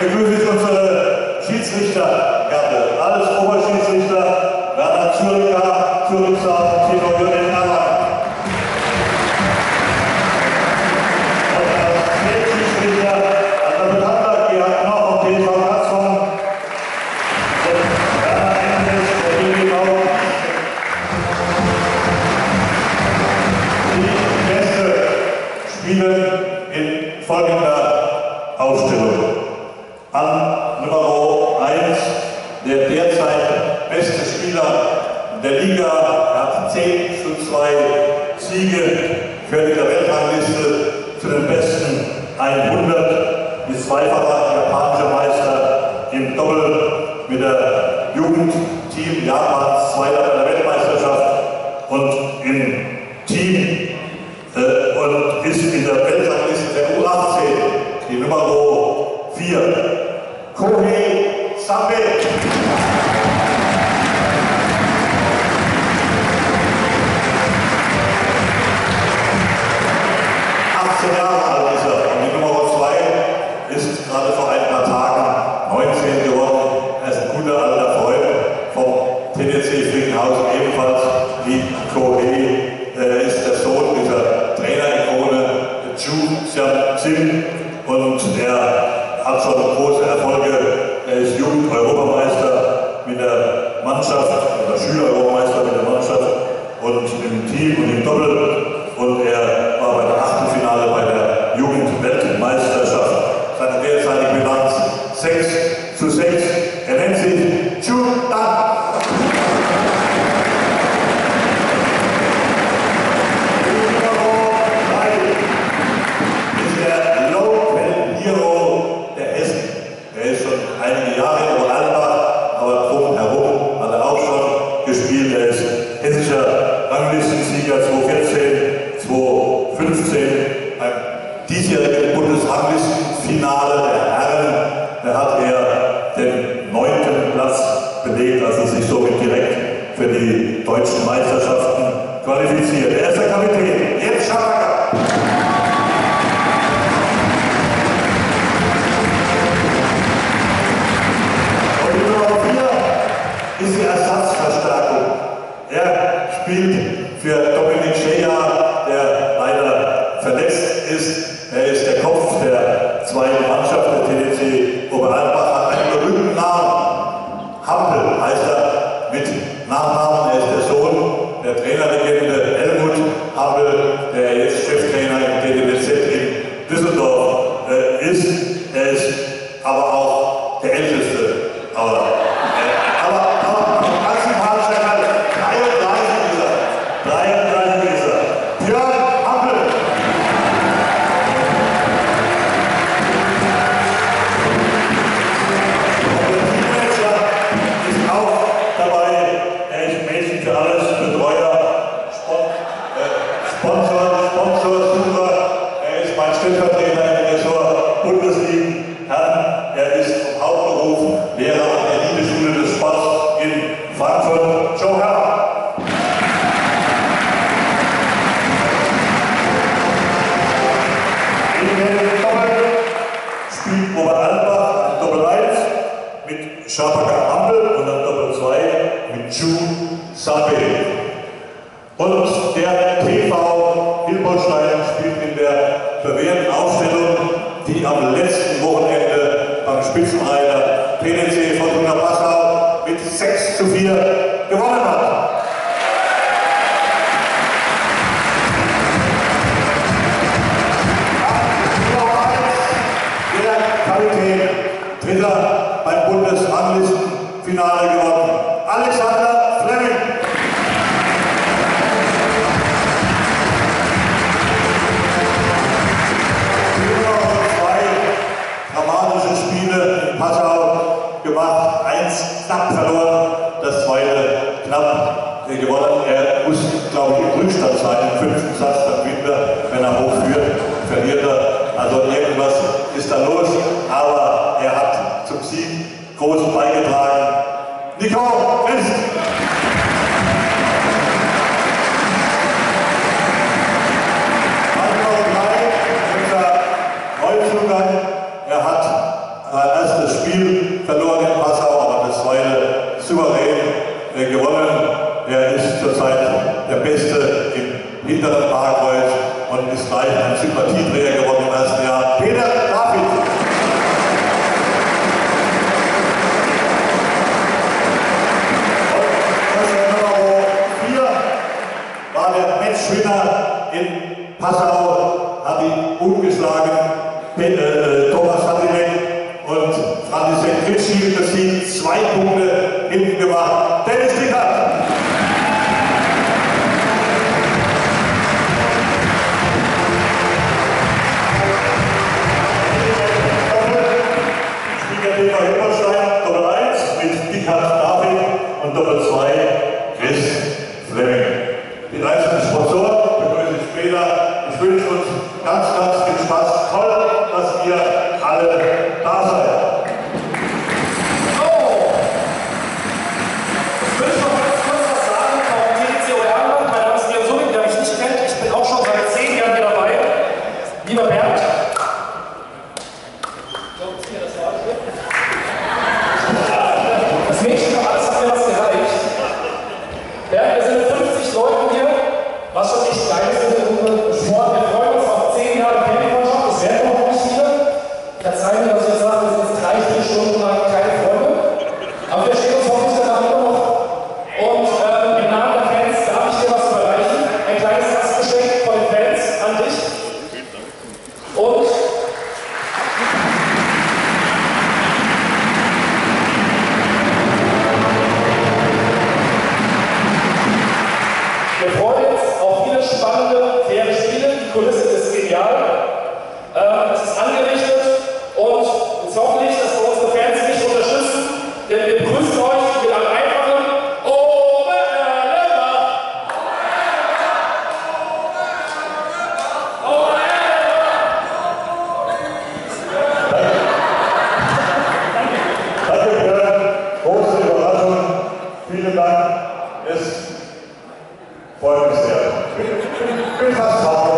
begrüße ich unsere Schiedsrichtergarde. Als Oberschiedsrichter Werner Zürcher, Zürichser, Tino Jürgen Erlang. Und als Feldschiedsrichter Alter Bekannter Gerhard Knoch und TV Katzmann. Und Werner Endres, der DGV. Die Gäste spielen in folgender Aufstellung. An Nummer 1, der derzeit beste Spieler der Liga, hat 10:2 Siege, gehört in der Weltrangliste zu den besten 100, ist zweifacher japanischer Meister im Doppel mit der Jugendteam Japans, Zweiter bei der Weltmeisterschaft und im Team und ist in der Weltrangliste der U18 die Nummer 4. Kohei Sabe. 18 Jahre alt ist er und die Nummer 2 ist gerade vor ein paar Tagen 19 geworden. Er ist ein guter alter Freund vom TDC Frickenhausen, ebenfalls wie Kohei. Er ist der Sohn dieser Trainerikone Chu Xian-Xin und er hat schon große Erfolge. Er ist Jugend-Europameister mit der Mannschaft oder Schüler-Europameister mit der Mannschaft und im Team und im Doppel. Und er war bei der Achtelfinale bei der Jugend-Weltmeisterschaft. Seine derzeitige Bilanz 6:6. Er nennt sich Chu Dan. Einige Jahre in Vorarlberg, aber drumherum hat er auch schon gespielt. Er ist hessischer Ranglistensieger 2014, 2015, beim diesjährigen Bundesranglistenfinale der Herren. Da hat er den 9. Platz belegt, also sich somit direkt für die deutschen Meisterschaften qualifiziert. Er ist der Kapitän, jetzt Schabaka. Ist die Ersatzverstärkung. Er spielt für Dominik Scheja, der leider verletzt ist. Er ist der Kopf der zweiten Mannschaft der TDC Oberalbach, hat einen berühmten Namen. Hampel heißt er mit Nachnamen. Er ist der Sohn der Trainerlegende Helmut Hampel, der jetzt Cheftrainer im DDZ in Düsseldorf ist. Er ist aber auch der Älteste. Aber Schabaka Hampel und dann Doppel 2 mit Chu Sabe. Und der TV Hilbolstein spielt in der bewährten Aufstellung, die am letzten Wochenende beim Spitzenreiter PDC Fortuna Passau mit 6:4 gewonnen hat. Der Kapitän, Dritter beim Bundesranglistenfinale gewonnen. Alexander Fleming. Dramatische Spiele in Bayreuth und ist gleich ein Sympathieträger geworden im ersten Jahr. Peter David. War der Matchwinner in Passau, hat ihn ungeschlagen, Thomas Hadrinek und František Krejci, das sind 2 Punkte hinten gemacht. Dennis Dickert. Spieler Himmelstein, Doppel 1 mit Dickert David und Doppel 2 Chris Fleming. Die einzelnen Sponsoren begrüße ich später. Ich wünsche uns ganz, ganz viel Spaß. Toll, dass ihr alle da seid. Oh! Ich will noch ganz kurz was sagen vom TDC Oberland. Mein Name ist Leon Summing, wer mich nicht kennt. Ich bin auch schon seit 10 Jahren hier dabei. Lieber Bernd. Das Mädchen für alles hat mir was gereicht. Bernd, wir sind 50 Leute hier, was schon nicht klein ist in unserem Sport. Wir freuen uns auf 10 Jahre Campingmannschaft, das werden noch nicht viele. Verzeihen mir, dass ich jetzt sage, wir sind jetzt 3-4 Stunden lang keine Freunde. Aber wir stehen uns hoffentlich danach immer noch. Und im Namen der Fans darf ich dir was überreichen. Ein kleines Gastgeschenk von den Fans an dich. Und wir freuen uns auf viele spannende, faire Spiele. Die Kulisse ist genial. Es ist angerichtet und jetzt hoffentlich, dass wir unsere Fans nicht unterstützen, denn wir begrüßen euch mit einem einfachen Obererleber. Danke für große Überraschung. Vielen Dank. Es freut mich sehr. Ich bin fast traurig.